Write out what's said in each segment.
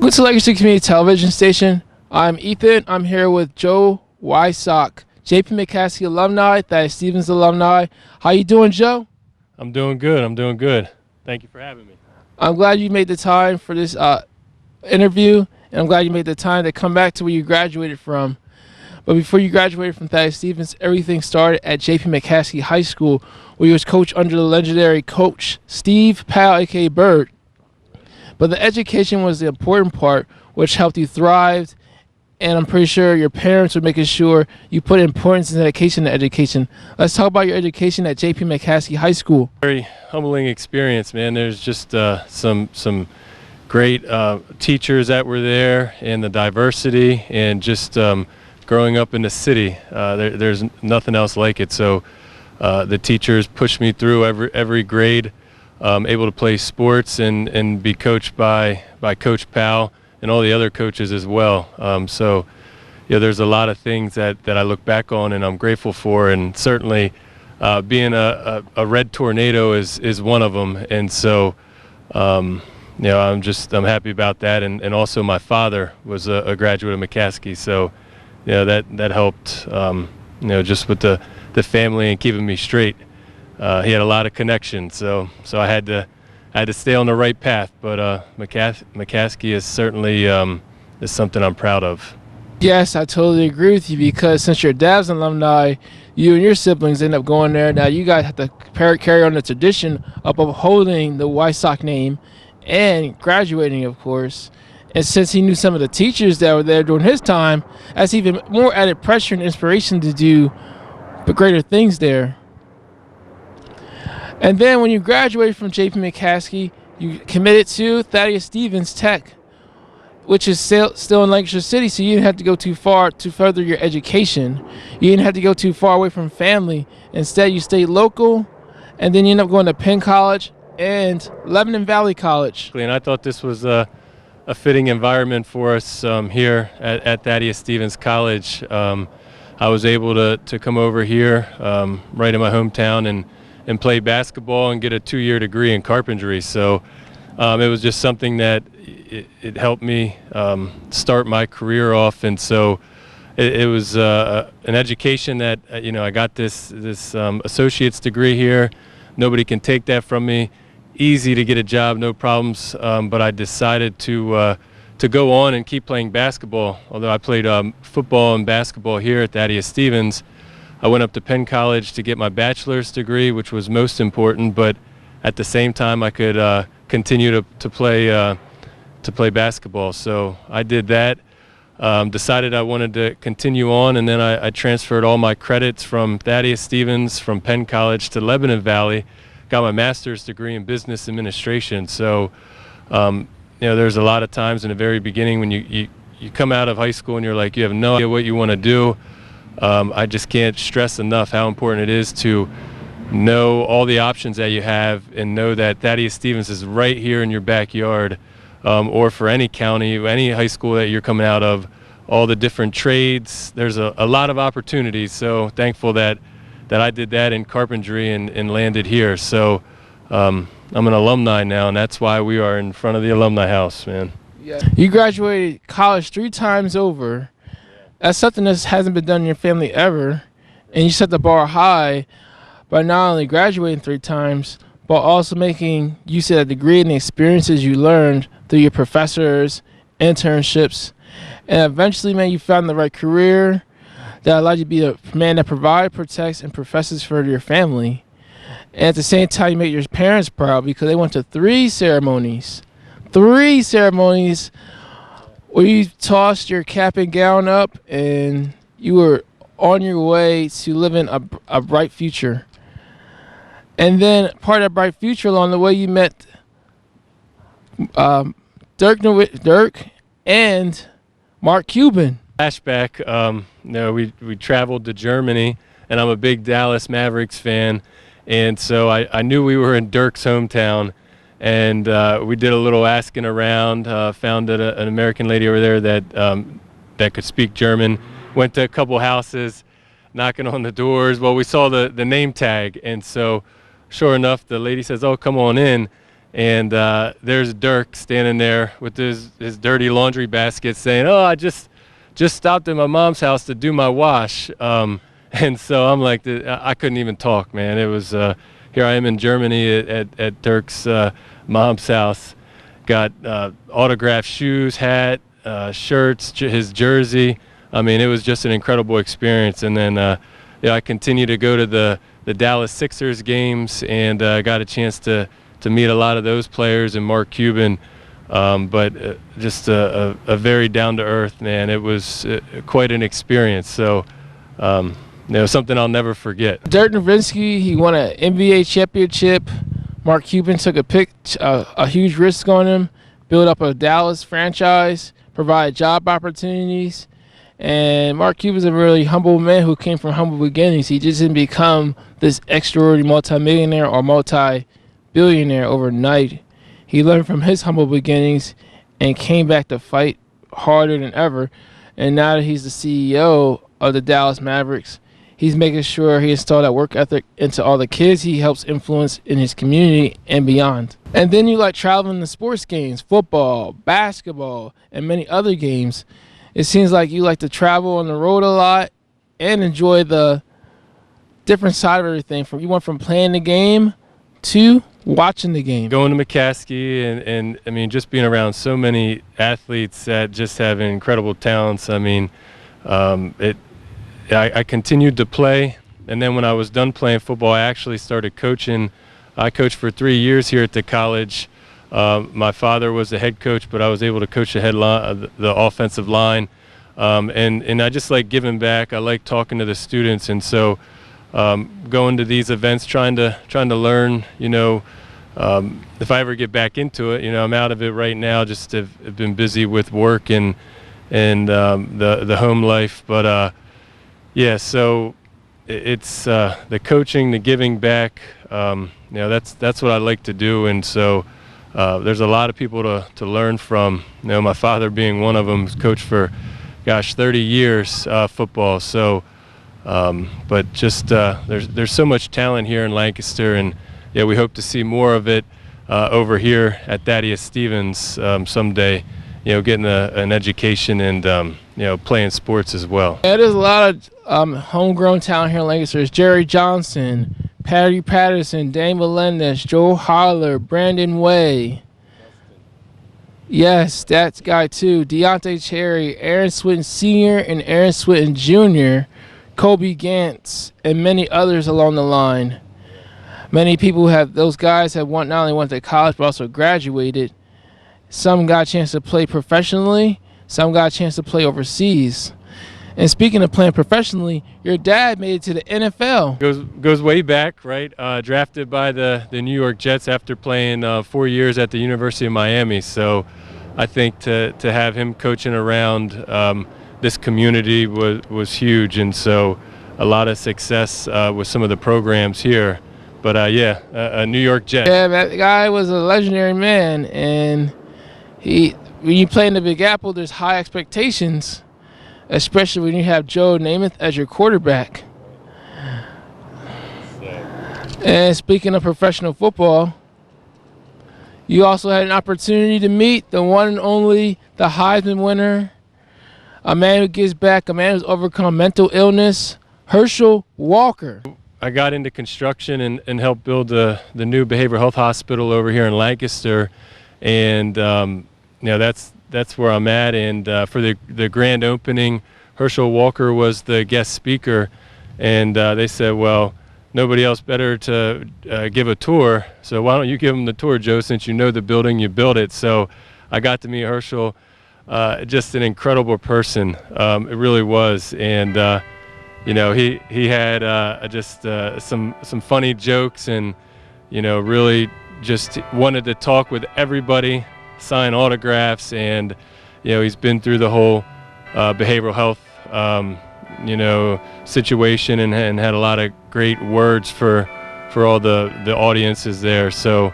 Welcome to Legacy Community Television Station. I'm Ethan. I'm here with Joe Wysock, JP McCaskey alumni, Thaddeus Stevens alumni. How you doing, Joe? I'm doing good. I'm doing good. Thank you for having me. I'm glad you made the time for this interview, and I'm glad you made the time to come back to where you graduated from. But before you graduated from Thaddeus Stevens, everything started at JP McCaskey High School, where you was coached under the legendary coach Steve Powell, aka Bird. But the education was the important part, which helped you thrive, and I'm pretty sure your parents were making sure you put importance in education. Let's talk about your education at JP McCaskey High School. Very humbling experience, man. There's just some great teachers that were there, and the diversity, and just growing up in the city. There's nothing else like it. So the teachers pushed me through every grade. Able to play sports and be coached by Coach Powell and all the other coaches as well. So, yeah, there's a lot of things that I look back on and I'm grateful for, and certainly being a red tornado is one of them. And so, I'm happy about that. And also my father was a graduate of McCaskey, so that helped. Just with the family and keeping me straight. He had a lot of connections, so I had to stay on the right path. But McCaskey is certainly is something I'm proud of. Yes, I totally agree with you, because since your dad's an alumni, you and your siblings end up going there. Now you guys have to carry on the tradition of upholding the Wysock name and graduating, of course. And since he knew some of the teachers that were there during his time, that's even more added pressure and inspiration to do greater things there. And then when you graduated from JP McCaskey, you committed to Thaddeus Stevens Tech, which is still in Lancaster City, so you didn't have to go too far to further your education. You didn't have to go too far away from family. Instead, you stayed local, and then you ended up going to Penn College and Lebanon Valley College. And I thought this was a fitting environment for us here at Thaddeus Stevens College. I was able to come over here right in my hometown and play basketball and get a 2-year degree in carpentry. So it was just something that it helped me start my career off. And so it was an education that, I got this associate's degree here. Nobody can take that from me. Easy to get a job, no problems. But I decided to go on and keep playing basketball. Although I played football and basketball here at Thaddeus Stevens, I went up to Penn College to get my bachelor's degree, which was most important, but at the same time I could continue to play basketball. So I did that, decided I wanted to continue on, and then I transferred all my credits from Thaddeus Stevens, from Penn College to Lebanon Valley, got my master's degree in business administration. So there's a lot of times in the very beginning when you come out of high school and you're like, you have no idea what you want to do. I just can't stress enough how important it is to know all the options that you have and know that Thaddeus Stevens is right here in your backyard, or for any county, any high school that you're coming out of, all the different trades. There's a lot of opportunities, so thankful that I did that in carpentry and landed here. So I'm an alumni now, and that's why we are in front of the alumni house, man. Yeah. You graduated college 3 times over. That's something that hasn't been done in your family ever, and you set the bar high by not only graduating 3 times, but also making use of that degree and the experiences you learned through your professors, internships, and eventually, man, you found the right career that allowed you to be a man that provides, protects, and professes for your family. And at the same time, you make your parents proud, because they went to 3 ceremonies. 3 ceremonies where you tossed your cap and gown up and you were on your way to living a bright future. And then part of that bright future, along the way, you met Dirk and Mark Cuban. Flashback, we traveled to Germany, and I'm a big Dallas Mavericks fan, and so I knew we were in Dirk's hometown. And we did a little asking around, found an American lady over there that could speak German, went to a couple houses, knocking on the doors. Well, we saw the name tag, and so sure enough, the lady says, "Oh, come on in." And there's Dirk standing there with his dirty laundry basket saying, "Oh, I just stopped at my mom's house to do my wash." And so I'm like, I couldn't even talk, man. It was here I am in Germany at Dirk's mom's house. Got autographed shoes, hat, shirts, his jersey. I mean, it was just an incredible experience. And then I continued to go to the Dallas Sixers games and got a chance to meet a lot of those players and Mark Cuban. But just a very down-to-earth man. It was quite an experience. So, something I'll never forget. Dirk Nowitzki, he won an NBA championship. Mark Cuban took a huge risk on him, built up a Dallas franchise, provided job opportunities. And Mark Cuban's a really humble man who came from humble beginnings. He just didn't become this extraordinary multimillionaire or multi-billionaire overnight. He learned from his humble beginnings and came back to fight harder than ever. And now that he's the CEO of the Dallas Mavericks, he's making sure he installed that work ethic into all the kids he helps influence in his community and beyond. And then you like traveling to sports games, football, basketball, and many other games. It seems like you like to travel on the road a lot and enjoy the different side of everything. You went from playing the game to watching the game. Going to McCaskey and I mean, just being around so many athletes that just have incredible talents. I mean, I continued to play, and then when I was done playing football, I actually started coaching. I coached for 3 years here at the college. My father was the head coach, but I was able to coach the offensive line, and I just like giving back. I like talking to the students, and so going to these events, trying to learn. If I ever get back into it, I'm out of it right now. Just have been busy with work and the home life, but. Yeah, so it's the coaching, the giving back. That's what I like to do, and so there's a lot of people to learn from. My father being one of them, who's coached for, 30 years football. So, but just there's so much talent here in Lancaster, and we hope to see more of it over here at Thaddeus Stevens someday. Getting an education and playing sports as well. Yeah, there's a lot of homegrown talent here in Lancaster. There's Jerry Johnson, Patty Patterson, Dane Melendez, Joe Holler, Brandon Way. Yes, that guy too. Deontay Cherry, Aaron Swinton Sr. and Aaron Swinton Jr., Kobe Gantz, and many others along the line. Many people those guys have not only went to college but also graduated. Some got a chance to play professionally. Some got a chance to play overseas. And speaking of playing professionally, your dad made it to the NFL. Goes way back, right? Drafted by the New York Jets after playing 4 years at the University of Miami. So I think to have him coaching around this community was huge. And so a lot of success with some of the programs here. But a New York Jet. Yeah, that guy was a legendary man. And when you play in the Big Apple, there's high expectations, especially when you have Joe Namath as your quarterback. And speaking of professional football, you also had an opportunity to meet the one and only, the Heisman winner, a man who gives back, a man who's overcome mental illness, Herschel Walker. I got into construction and helped build the new behavioral health hospital over here in Lancaster, and that's where I'm at. And for the grand opening, Herschel Walker was the guest speaker, and they said, well, nobody else better to give a tour, so why don't you give them the tour, Joe, since you know the building, you built it. So I got to meet Herschel, just an incredible person. It really was. And he had just some funny jokes, and really just wanted to talk with everybody, sign autographs, and he's been through the whole behavioral health situation, and had a lot of great words for all the audiences there. So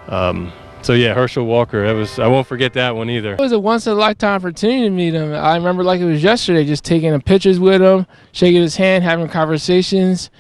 Herschel Walker, I won't forget that one either. It was a once-in-a-lifetime opportunity to meet him. I remember like it was yesterday, just taking pictures with him, shaking his hand, having conversations,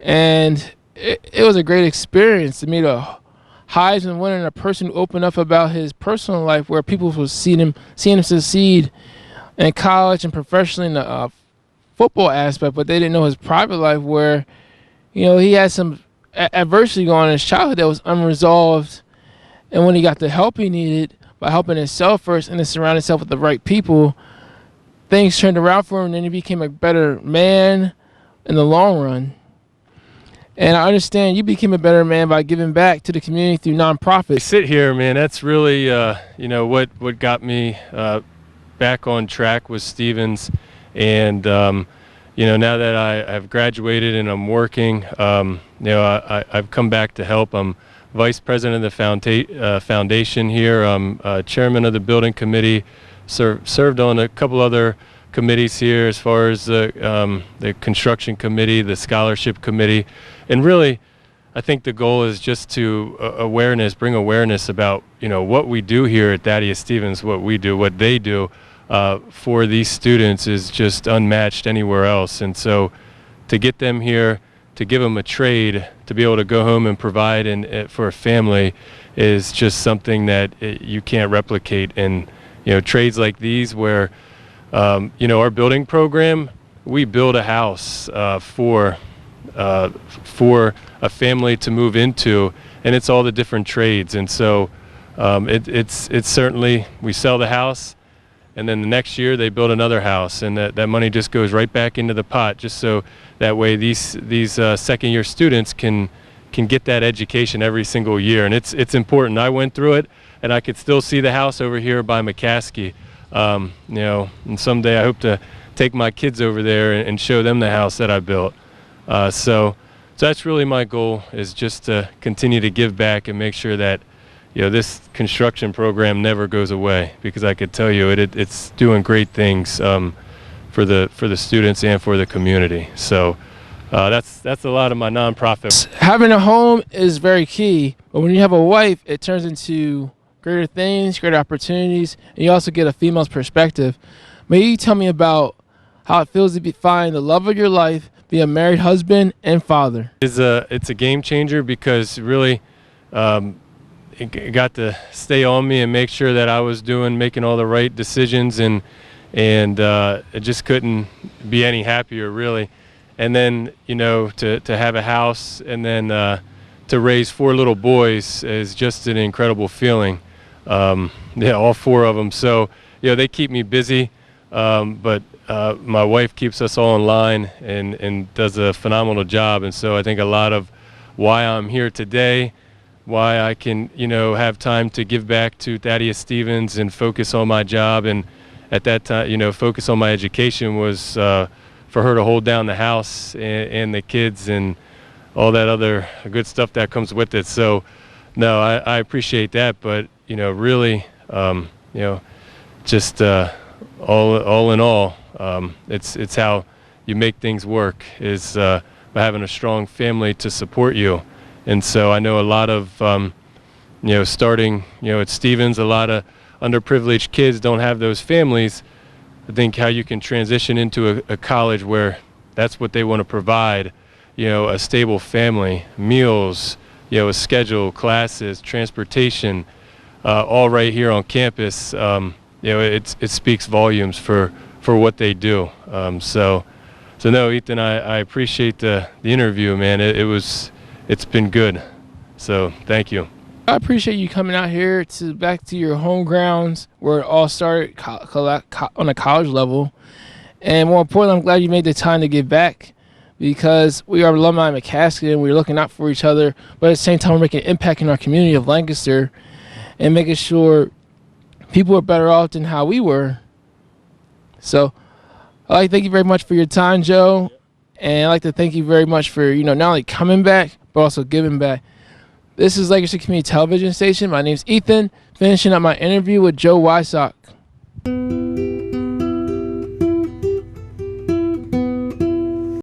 and it was a great experience to meet a Heisman winner and a person who opened up about his personal life, where people were seeing him succeed in college and professionally in the football aspect, but they didn't know his private life, where he had some adversity going on in his childhood that was unresolved. And when he got the help he needed by helping himself first and then surrounding himself with the right people, things turned around for him, and then he became a better man in the long run. And I understand you became a better man by giving back to the community through nonprofits. I sit here, man, that's really, what got me back on track with Stevens. And, now that I've graduated and I'm working, I've come back to help. I'm vice president of the foundation here. I'm chairman of the building committee, served on a couple other committees here as far as the construction committee, the scholarship committee. And really, I think the goal is just to bring awareness about, what we do here at Thaddeus Stevens, what they do for these students is just unmatched anywhere else. And so to get them here, to give them a trade, to be able to go home and provide for a family is just something that you can't replicate. And, trades like these where, our building program, we build a house for a family to move into, and it's all the different trades. And so it's certainly, we sell the house, and then the next year they build another house, and that money just goes right back into the pot, just so that way these second year students can get that education every single year. And it's important. I went through it, and I could still see the house over here by McCaskey. And someday I hope to take my kids over there and show them the house that I built. So that's really my goal, is just to continue to give back and make sure that this construction program never goes away, because I could tell you it's doing great things for the students and for the community. So that's a lot of my nonprofit. Having a home is very key, but when you have a wife, it turns into greater things, greater opportunities, and you also get a female's perspective. May you tell me about how it feels to find the love of your life, be a married husband and father? It's a game changer, because really it got to stay on me and make sure that I was making all the right decisions, and I just couldn't be any happier, really. And then to have a house, and then to raise 4 little boys is just an incredible feeling. All 4 of them. So they keep me busy, but my wife keeps us all in line and does a phenomenal job. And so I think a lot of why I'm here today, why I can have time to give back to Thaddeus Stevens and focus on my job, and at that time focus on my education, was for her to hold down the house and the kids and all that other good stuff that comes with it. So no, I appreciate that, but really just all in all, it's how you make things work, is by having a strong family to support you. And so I know a lot of starting at Stevens, a lot of underprivileged kids don't have those families. I think how you can transition into a college where that's what they want to provide, a stable family, meals, a schedule, classes, transportation, all right here on campus. It speaks volumes for what they do. So no, Ethan, I appreciate the interview, man. It's been good. So thank you. I appreciate you coming out here back to your home grounds, where it all started on a college level. And more importantly, I'm glad you made the time to give back, because we are alumni of McCaskey and we're looking out for each other, but at the same time we're making an impact in our community of Lancaster and making sure people are better off than how we were. So I'd like to thank you very much for your time, Joe. And I'd like to thank you very much for, not only coming back, but also giving back. This is Lancaster Community Television Station. My name's Ethan, finishing up my interview with Joe Wysock.